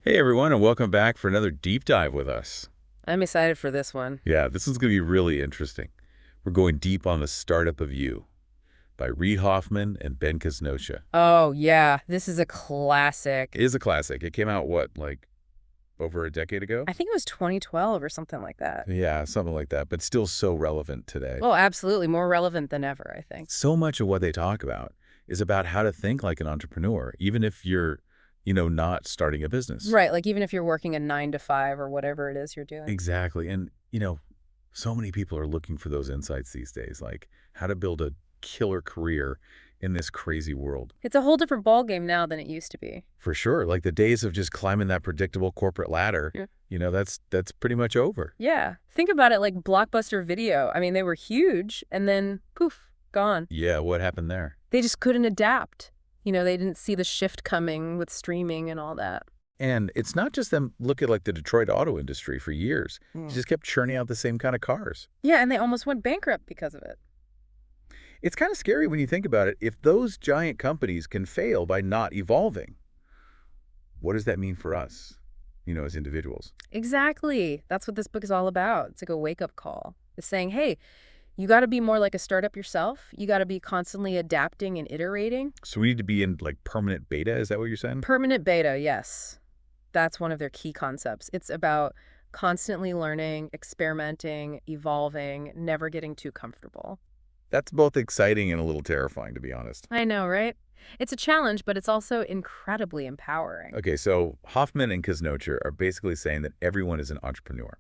Hey everyone, and welcome back for another deep dive with us. I'm excited for this one. Yeah, this is going to be really interesting. We're going deep on The Startup of You by Reid Hoffman and Ben Casnocha. Oh, yeah. This is a classic. It is a classic. It came out, what, like over a decade ago? I think it was 2012 or something like that. Yeah, something like that, but still so relevant today. Well, absolutely. More relevant than ever, I think. So much of what they talk about is about how to think like an entrepreneur, even if you're, not starting a business. Right. Like even if you're working a 9 to 5 or whatever it is you're doing. Exactly. And, so many people are looking for those insights these days, like how to build a killer career in this crazy world. It's a whole different ballgame now than it used to be. For sure. Like the days of just climbing that predictable corporate ladder, Yeah. That's pretty much over. Yeah. Think about it like Blockbuster Video. I mean, they were huge and then poof, gone. Yeah, what happened there? They just couldn't adapt. They didn't see the shift coming with streaming and all that. And it's not just them. Look at like the Detroit auto industry for years. It just kept churning out the same kind of cars. Yeah, and they almost went bankrupt because of it. It's kind of scary when you think about it. If those giant companies can fail by not evolving, what does that mean for us, as individuals? Exactly. That's what this book is all about. It's like a wake-up call. It's saying, hey, you got to be more like a startup yourself. You got to be constantly adapting and iterating. So we need to be in like permanent beta. Is that what you're saying? Permanent beta, yes. That's one of their key concepts. It's about constantly learning, experimenting, evolving, never getting too comfortable. That's both exciting and a little terrifying, to be honest. I know, right? It's a challenge, but it's also incredibly empowering. Okay, so Hoffman and Casnocha are basically saying that everyone is an entrepreneur.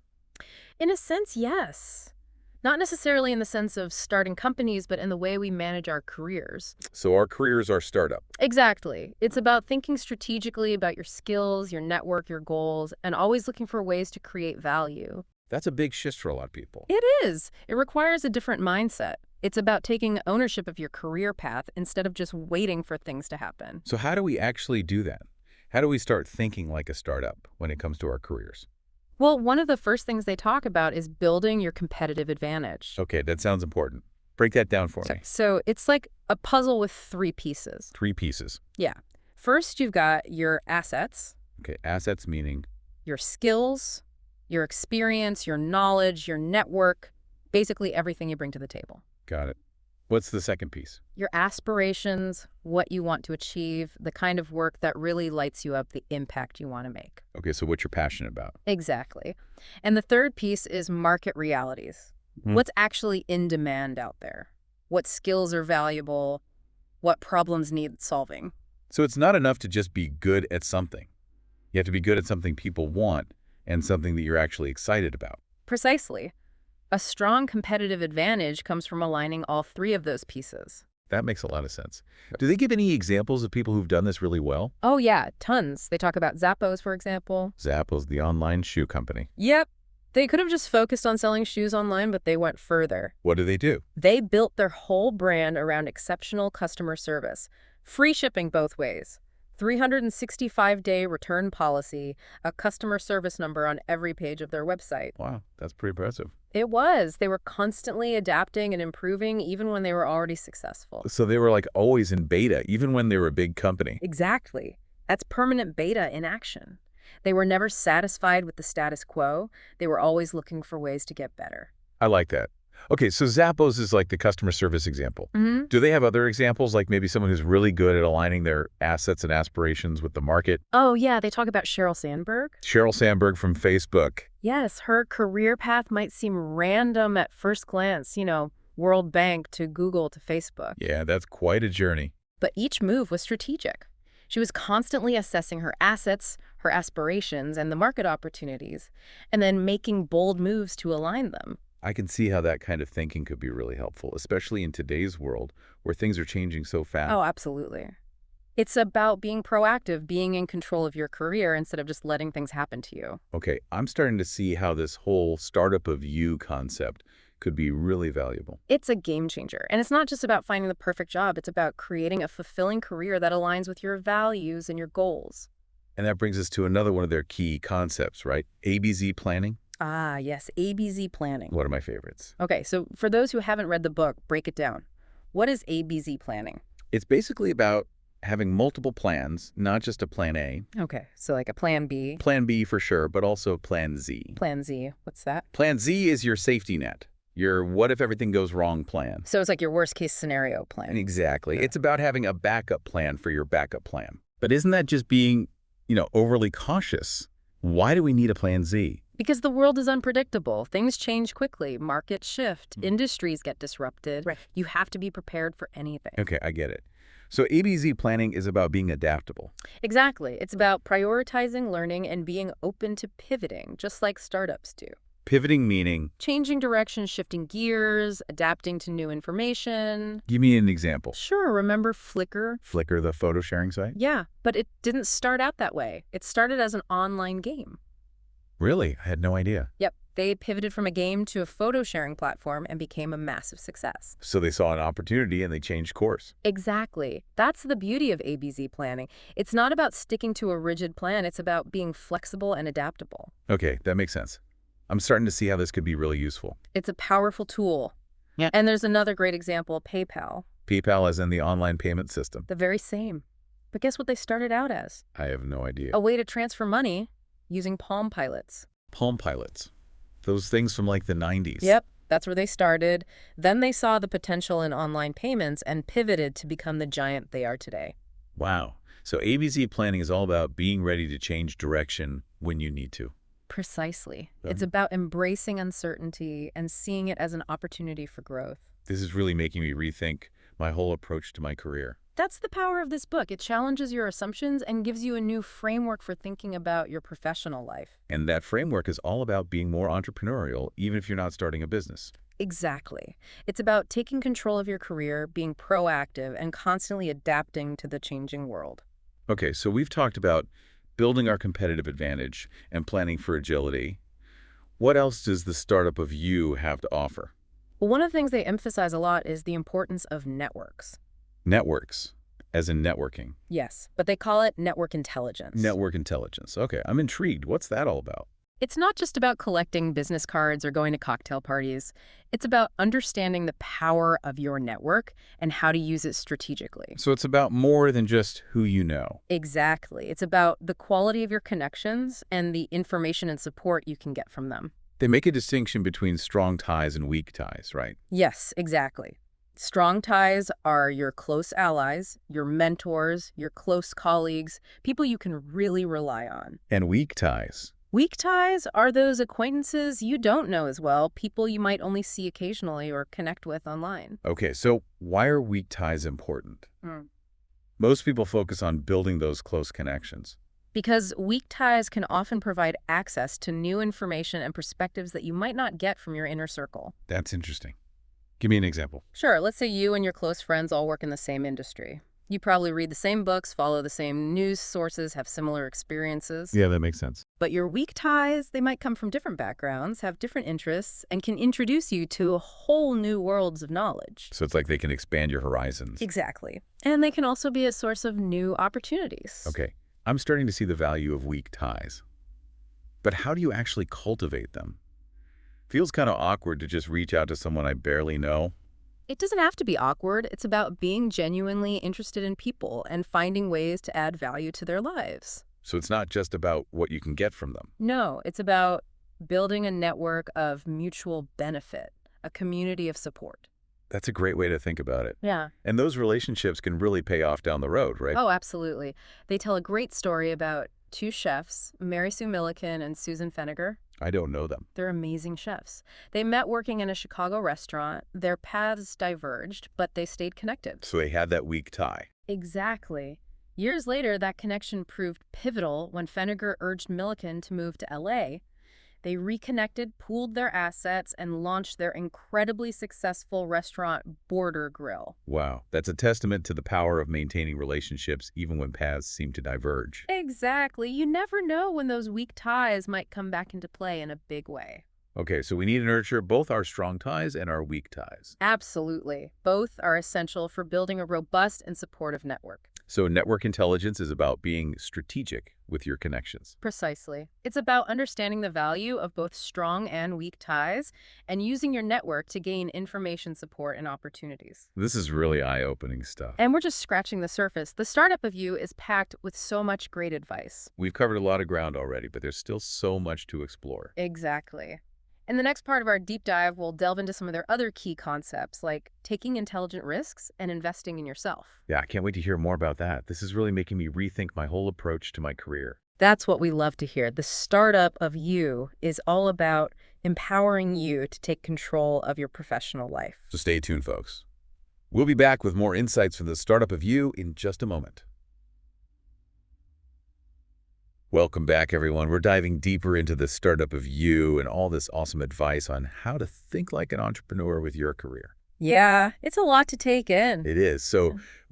In a sense, yes. Not necessarily in the sense of starting companies, but in the way we manage our careers. So our careers are startup. Exactly. It's about thinking strategically about your skills, your network, your goals, and always looking for ways to create value. That's a big shift for a lot of people. It is. It requires a different mindset. It's about taking ownership of your career path instead of just waiting for things to happen. So how do we actually do that? How do we start thinking like a startup when it comes to our careers? Well, one of the first things they talk about is building your competitive advantage. Okay, that sounds important. Break that down for me. So it's like a puzzle with 3 pieces. 3 pieces. Yeah. First, you've got your assets, Okay, assets meaning? your skills, your experience, your knowledge, your network, basically everything you bring to the table. Got it. What's the second piece? Your aspirations, what you want to achieve, the kind of work that really lights you up, the impact you want to make. Okay, so what you're passionate about. Exactly. And the third piece is market realities. What's actually in demand out there? What skills are valuable? What problems need solving? So it's not enough to just be good at something. You have to be good at something people want and something that you're actually excited about. Precisely. A strong competitive advantage comes from aligning all 3 of those pieces. That makes a lot of sense. Do they give any examples of people who've done this really well? Oh, yeah, tons. They talk about Zappos, for example. Zappos, the online shoe company. Yep. They could have just focused on selling shoes online, but they went further. What do they do? They built their whole brand around exceptional customer service, free shipping both ways, 365-day return policy, a customer service number on every page of their website. Wow, that's pretty impressive. It was. They were constantly adapting and improving even when they were already successful. So they were like always in beta, even when they were a big company. Exactly. That's permanent beta in action. They were never satisfied with the status quo. They were always looking for ways to get better. I like that. Okay, so Zappos is like the customer service example. Do they have other examples, like maybe someone who's really good at aligning their assets and aspirations with the market? Oh, yeah, they talk about Sheryl Sandberg. Sheryl Sandberg from Facebook. Yes, her career path might seem random at first glance, World Bank to Google to Facebook. Yeah, that's quite a journey. But each move was strategic. She was constantly assessing her assets, her aspirations, and the market opportunities, and then making bold moves to align them. I can see how that kind of thinking could be really helpful, especially in today's world where things are changing so fast. Oh, absolutely. It's about being proactive, being in control of your career instead of just letting things happen to you. Okay, I'm starting to see how this whole startup of you concept could be really valuable. It's a game changer. And it's not just about finding the perfect job. It's about creating a fulfilling career that aligns with your values and your goals. And that brings us to another one of their key concepts, right? ABZ planning. Ah, yes, ABZ planning. One of my favorites. Okay, so for those who haven't read the book, break it down. What is ABZ planning? It's basically about Having multiple plans, not just a plan A. Okay, so like a plan B, Plan B for sure, but also plan Z. plan Z. What's that? Plan Z is your safety net, your what if everything goes wrong plan. So it's like your worst case scenario plan. Exactly. It's about having a backup plan for your backup plan. But isn't that just being, overly cautious? Why do we need a plan Z? Because the world is unpredictable. Things change quickly. Markets shift. Industries get disrupted. Right. You have to be prepared for anything. Okay, I get it. So ABZ planning is about being adaptable. Exactly. It's about prioritizing learning and being open to pivoting, just like startups do. Pivoting meaning, Changing direction, shifting gears, adapting to new information. give me an example. Sure, remember Flickr? Flickr, the photo sharing site? Yeah, but it didn't start out that way. It started as an online game. Really? I had no idea. Yep, they pivoted from a game to a photo sharing platform and became a massive success. So they saw an opportunity and they changed course. Exactly. That's the beauty of ABZ planning. It's not about sticking to a rigid plan. It's about being flexible and adaptable. Okay, that makes sense. I'm starting to see how this could be really useful. It's a powerful tool. Yeah. And there's another great example, PayPal. PayPal as in the online payment system. The very same. But guess what they started out as? I have no idea. A way to transfer money using Palm Pilots. Palm Pilots. Those things from like the 90s. Yep, that's where they started. Then they saw the potential in online payments and pivoted to become the giant they are today. Wow. So ABZ planning is all about being ready to change direction when you need to. Precisely. Yeah. It's about embracing uncertainty and seeing it as an opportunity for growth. This is really making me rethink my whole approach to my career. That's the power of this book. It challenges your assumptions and gives you a new framework for thinking about your professional life. And that framework is all about being more entrepreneurial, even if you're not starting a business. Exactly. It's about taking control of your career, being proactive, and constantly adapting to the changing world. Okay, so we've talked about building our competitive advantage and planning for agility. What else does the startup of you have to offer? Well, one of the things they emphasize a lot is the importance of networks. Networks, as in networking. Yes, but they call it network intelligence. Network intelligence. Okay, I'm intrigued. What's that all about? It's not just about collecting business cards or going to cocktail parties. It's about understanding the power of your network and how to use it strategically. So it's about more than just who you know. Exactly. It's about the quality of your connections and the information and support you can get from them. They make a distinction between strong ties and weak ties, right? Yes, exactly. Strong ties are your close allies, your mentors, your close colleagues, people you can really rely on. And weak ties. Weak ties are those acquaintances you don't know as well, people you might only see occasionally or connect with online. Okay, so why are weak ties important? Most people focus on building those close connections. Because weak ties can often provide access to new information and perspectives that you might not get from your inner circle. That's interesting. Give me an example. Sure, let's say you and your close friends all work in the same industry. You probably read the same books, follow the same news sources, have similar experiences. Yeah, that makes sense. But your weak ties, they might come from different backgrounds, have different interests, and can introduce you to a whole new worlds of knowledge. So it's like they can expand your horizons. Exactly. And they can also be a source of new opportunities. Okay, I'm starting to see the value of weak ties. But how do you actually cultivate them? Feels kind of awkward to just reach out to someone I barely know. It doesn't have to be awkward. It's about being genuinely interested in people and finding ways to add value to their lives. So it's not just about what you can get from them. No, it's about building a network of mutual benefit, a community of support. That's a great way to think about it. Yeah. And those relationships can really pay off down the road, right? Oh, absolutely. They tell a great story about two chefs, Mary Sue Milliken and Susan Feniger. I don't know them. They're amazing chefs. They met working in a Chicago restaurant. Their paths diverged, but they stayed connected. So they had that weak tie. Exactly. Years later, that connection proved pivotal when Feniger urged Milliken to move to L.A. They reconnected, pooled their assets, and launched their incredibly successful restaurant, Border Grill. Wow, that's a testament to the power of maintaining relationships even when paths seem to diverge. Exactly. You never know when those weak ties might come back into play in a big way. Okay, so we need to nurture both our strong ties and our weak ties. Absolutely. Both are essential for building a robust and supportive network. So network intelligence is about being strategic with your connections. Precisely. It's about understanding the value of both strong and weak ties and using your network to gain information support and opportunities. This is really eye-opening stuff. And we're just scratching the surface. The startup of you is packed with so much great advice. We've covered a lot of ground already, but there's still so much to explore. Exactly. In the next part of our deep dive, we'll delve into some of their other key concepts, like taking intelligent risks and investing in yourself. Yeah, I can't wait to hear more about that. This is really making me rethink my whole approach to my career. That's what we love to hear. The startup of you is all about empowering you to take control of your professional life. So stay tuned, folks. We'll be back with more insights from the startup of you in just a moment. Welcome back, everyone. We're diving deeper into the startup of you and all this awesome advice on how to think like an entrepreneur with your career. Yeah, it's a lot to take in. It is.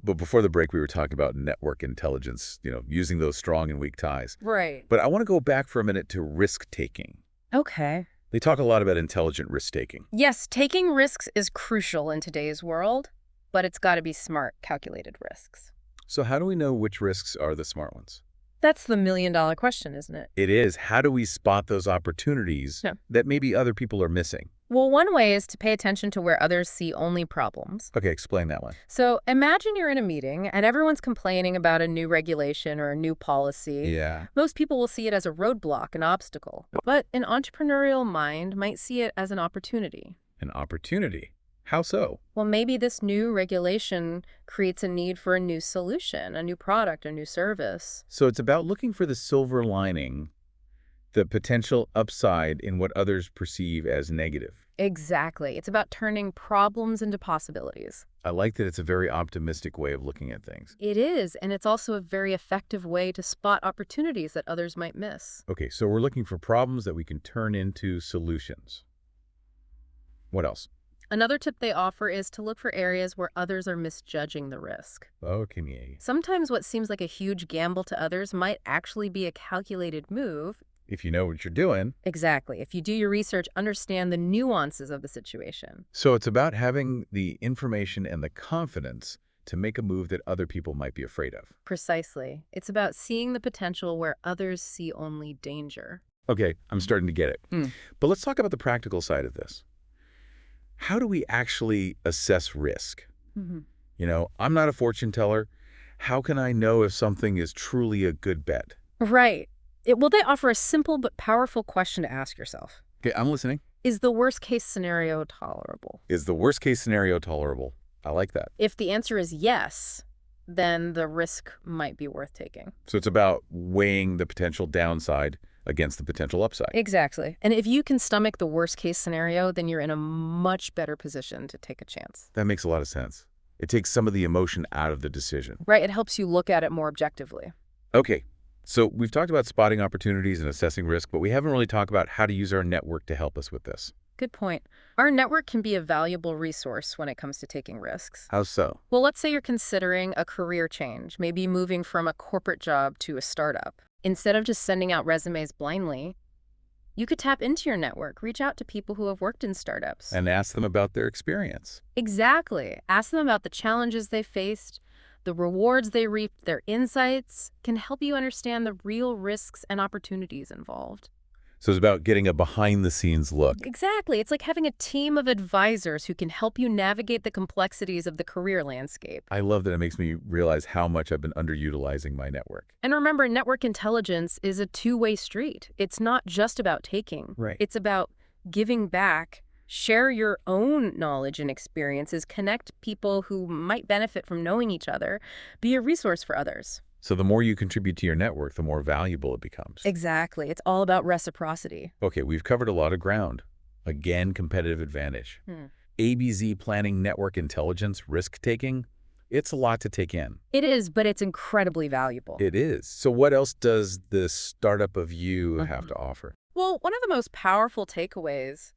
But before the break, we were talking about network intelligence, using those strong and weak ties. Right. But I want to go back for a minute to risk-taking. Okay. They talk a lot about intelligent risk-taking. Yes, taking risks is crucial in today's world, but it's got to be smart, calculated risks. So how do we know which risks are the smart ones? That's the million-dollar question, isn't it? It is. How do we spot those opportunities that maybe other people are missing? Well, one way is to pay attention to where others see only problems. Okay, explain that one. So imagine you're in a meeting and everyone's complaining about a new regulation or a new policy. Yeah. Most people will see it as a roadblock, an obstacle. But an entrepreneurial mind might see it as an opportunity. An opportunity? How so? Well, maybe this new regulation creates a need for a new solution, a new product, a new service. So it's about looking for the silver lining, the potential upside in what others perceive as negative. Exactly. It's about turning problems into possibilities. I like that it's a very optimistic way of looking at things. It is, and it's also a very effective way to spot opportunities that others might miss. Okay, so we're looking for problems that we can turn into solutions. What else? Another tip they offer is to look for areas where others are misjudging the risk. Okay. Sometimes what seems like a huge gamble to others might actually be a calculated move. If you know what you're doing. Exactly. If you do your research, understand the nuances of the situation. So it's about having the information and the confidence to make a move that other people might be afraid of. Precisely. It's about seeing the potential where others see only danger. Okay, I'm starting to get it. But let's talk about the practical side of this. How do we actually assess risk? I'm not a fortune teller. How can I know if something is truly a good bet? Right. Well, they offer a simple but powerful question to ask yourself. Okay, I'm listening. Is the worst-case scenario tolerable? Is the worst-case scenario tolerable? I like that. If the answer is yes, then the risk might be worth taking. So it's about weighing the potential downside against the potential upside. Exactly. And if you can stomach the worst-case scenario, then you're in a much better position to take a chance. That makes a lot of sense. It takes some of the emotion out of the decision. Right. It helps you look at it more objectively. Okay. So we've talked about spotting opportunities and assessing risk, but we haven't really talked about how to use our network to help us with this. Good point. Our network can be a valuable resource when it comes to taking risks. How so? Well, let's say you're considering a career change, maybe moving from a corporate job to a startup. Instead of just sending out resumes blindly, you could tap into your network, reach out to people who have worked in startups. And ask them about their experience. Exactly. Ask them about the challenges they faced, the rewards they reaped. Their insights can help you understand the real risks and opportunities involved. So it's about getting a behind-the-scenes look. Exactly. It's like having a team of advisors who can help you navigate the complexities of the career landscape. I love that it makes me realize how much I've been underutilizing my network. And remember, network intelligence is a two-way street. It's not just about taking. Right. It's about giving back, share your own knowledge and experiences, connect people who might benefit from knowing each other, be a resource for others. So the more you contribute to your network, the more valuable it becomes. Exactly. It's all about reciprocity. Okay, we've covered a lot of ground. Again, competitive advantage. ABZ planning, network intelligence, risk-taking. It's a lot to take in. It is, but it's incredibly valuable. It is. So what else does the startup of you have to offer? Well, one of the most powerful takeaways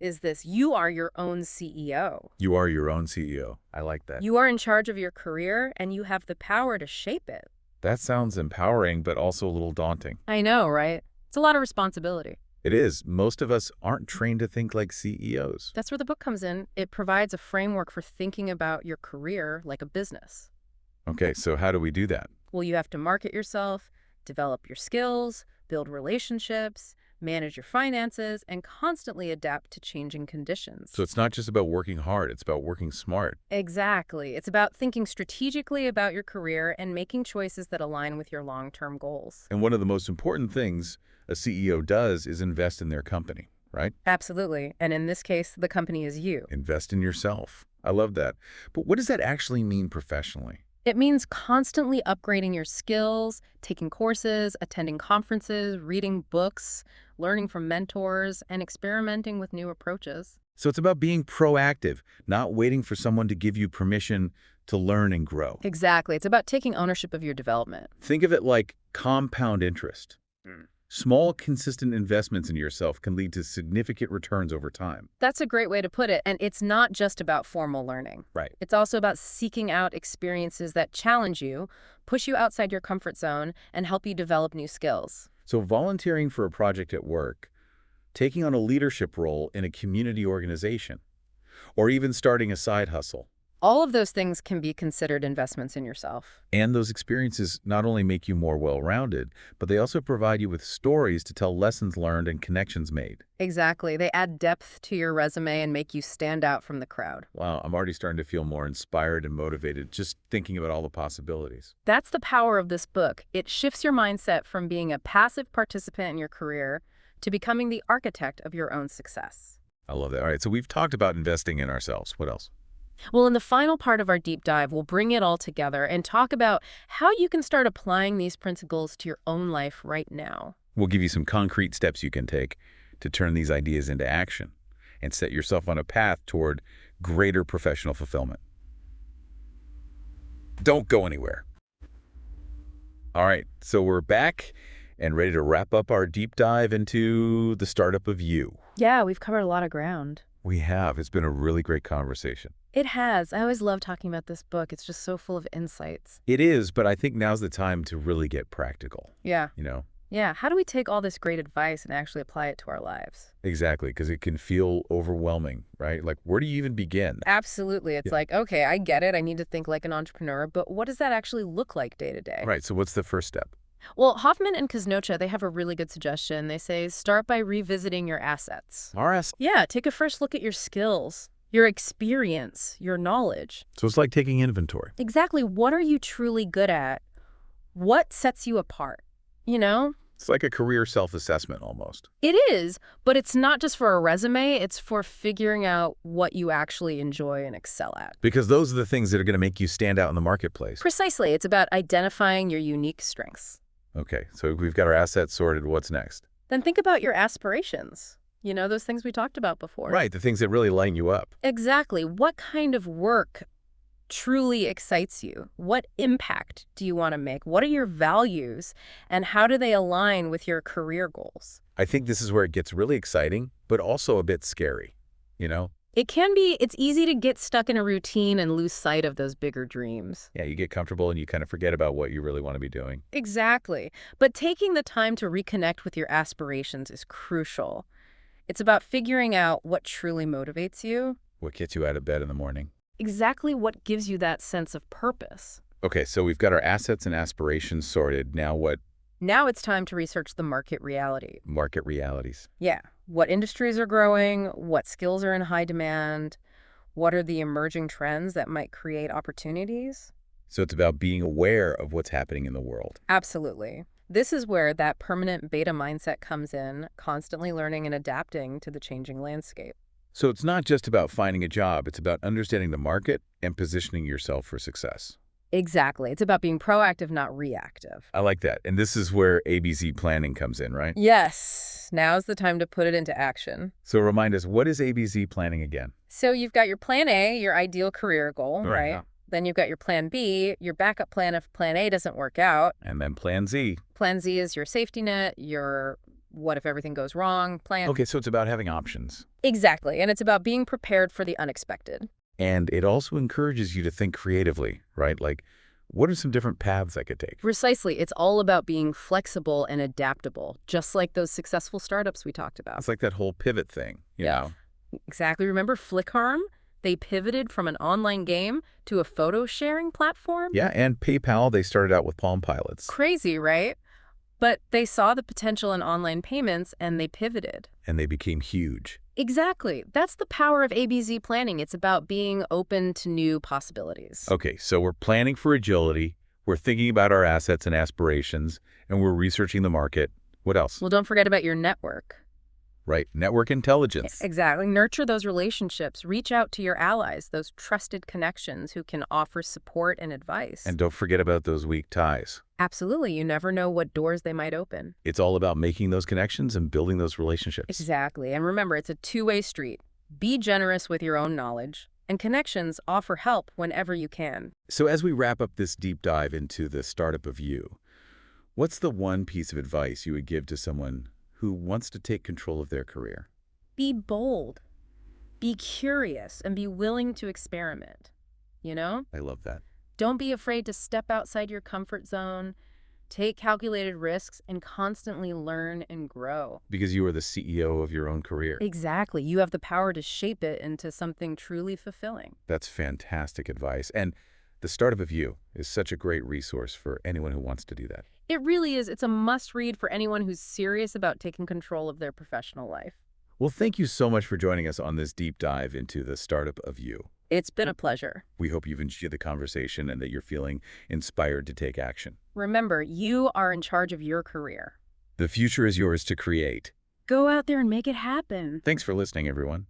is this: you are your own CEO. You are your own CEO. I like that. You are in charge of your career, and you have the power to shape it. That sounds empowering, but also a little daunting. I know, right? It's a lot of responsibility. It is. Most of us aren't trained to think like CEOs. That's where the book comes in. It provides a framework for thinking about your career like a business. Okay, so how do we do that? Well, you have to market yourself, develop your skills, build relationships, manage your finances, and constantly adapt to changing conditions. So it's not just about working hard, it's about working smart. Exactly. It's about thinking strategically about your career and making choices that align with your long-term goals. And one of the most important things a CEO does is invest in their company, right? Absolutely. And in this case, the company is you. Invest in yourself. I love that. But what does that actually mean professionally? It means constantly upgrading your skills, taking courses, attending conferences, reading books, learning from mentors, and experimenting with new approaches. So it's about being proactive, not waiting for someone to give you permission to learn and grow. Exactly. It's about taking ownership of your development. Think of it like compound interest. Small, consistent investments in yourself can lead to significant returns over time. That's a great way to put it. And it's not just about formal learning. Right. It's also about seeking out experiences that challenge you, push you outside your comfort zone, and help you develop new skills. So volunteering for a project at work, taking on a leadership role in a community organization, or even starting a side hustle. All of those things can be considered investments in yourself. And those experiences not only make you more well-rounded, but they also provide you with stories to tell lessons learned and connections made. Exactly. They add depth to your resume and make you stand out from the crowd. Wow, I'm already starting to feel more inspired and motivated just thinking about all the possibilities. That's the power of this book. It shifts your mindset from being a passive participant in your career to becoming the architect of your own success. I love that. All right, so we've talked about investing in ourselves. What else? Well, in the final part of our deep dive, we'll bring it all together and talk about how you can start applying these principles to your own life right now. We'll give you some concrete steps you can take to turn these ideas into action and set yourself on a path toward greater professional fulfillment. Don't go anywhere. All right, so we're back and ready to wrap up our deep dive into the startup of you. Yeah, we've covered a lot of ground. We have. It's been a really great conversation. It has. I always love talking about this book. It's just so full of insights. It is, but I think now's the time to really get practical, Yeah. you know? Yeah. How do we take all this great advice and actually apply it to our lives? Exactly, because it can feel overwhelming, right? Like, where do you even begin? Absolutely. It's like, okay, I get it. I need to think like an entrepreneur, but what does that actually look like day to day? Right, so what's the first step? Well, Hoffman and Kuznocha, they have a really good suggestion. They say start by revisiting your assets. RS. Yeah, take a first look at your skills, your experience, your knowledge. So it's like taking inventory. Exactly. What are you truly good at? What sets you apart? You know? It's like a career self-assessment almost. It is, but it's not just for a resume. It's for figuring out what you actually enjoy and excel at. Because those are the things that are going to make you stand out in the marketplace. Precisely. It's about identifying your unique strengths. Okay, so we've got our assets sorted. What's next? Then think about your aspirations. You know, those things we talked about before. Right, the things that really light you up. Exactly. What kind of work truly excites you? What impact do you want to make? What are your values? And how do they align with your career goals? I think this is where it gets really exciting, but also a bit scary, you know? It can be, it's easy to get stuck in a routine and lose sight of those bigger dreams. Yeah, you get comfortable and you kind of forget about what you really want to be doing. Exactly. But taking the time to reconnect with your aspirations is crucial. It's about figuring out what truly motivates you. What gets you out of bed in the morning? Exactly what gives you that sense of purpose. Okay, so we've got our assets and aspirations sorted. Now what? Now it's time to research the market reality. Market realities. Yeah. What industries are growing? What skills are in high demand? What are the emerging trends that might create opportunities? So it's about being aware of what's happening in the world. Absolutely. This is where that permanent beta mindset comes in, constantly learning and adapting to the changing landscape. So it's not just about finding a job, it's about understanding the market and positioning yourself for success. Exactly. It's about being proactive, not reactive. I like that. And this is where ABC planning comes in, right? Yes. Now's the time to put it into action. So remind us, what is ABC planning again? So you've got your plan A, your ideal career goal, right? Yeah. Then you've got your plan B, your backup plan if plan A doesn't work out. And then plan Z. Plan Z is your safety net, your what if everything goes wrong plan. Okay, so it's about having options. Exactly. And it's about being prepared for the unexpected. And it also encourages you to think creatively, right? Like, what are some different paths I could take? Precisely. It's all about being flexible and adaptable, just like those successful startups we talked about. It's like that whole pivot thing, you know? Exactly. Remember Flickharm? They pivoted from an online game to a photo-sharing platform. Yeah, and PayPal, they started out with Palm Pilots. Crazy, right? But they saw the potential in online payments and they pivoted. And they became huge. Exactly. That's the power of ABZ planning. It's about being open to new possibilities. Okay, so we're planning for agility, we're thinking about our assets and aspirations, and we're researching the market. What else? Well, don't forget about your network. Right, network intelligence. Exactly. Nurture those relationships. Reach out to your allies, those trusted connections who can offer support and advice. And don't forget about those weak ties. Absolutely. You never know what doors they might open. It's all about making those connections and building those relationships. Exactly. And remember, it's a two-way street. Be generous with your own knowledge, and connections offer help whenever you can. So as we wrap up this deep dive into the startup of you, what's the one piece of advice you would give to someone who wants to take control of their career? Be bold, be curious, and be willing to experiment. You know? I love that. Don't be afraid to step outside your comfort zone, take calculated risks, and constantly learn and grow. Because you are the CEO of your own career. Exactly. You have the power to shape it into something truly fulfilling. That's fantastic advice. And the startup of you is such a great resource for anyone who wants to do that. It really is. It's a must-read for anyone who's serious about taking control of their professional life. Well, thank you so much for joining us on this deep dive into the startup of you. It's been a pleasure. We hope you've enjoyed the conversation and that you're feeling inspired to take action. Remember, you are in charge of your career. The future is yours to create. Go out there and make it happen. Thanks for listening, everyone.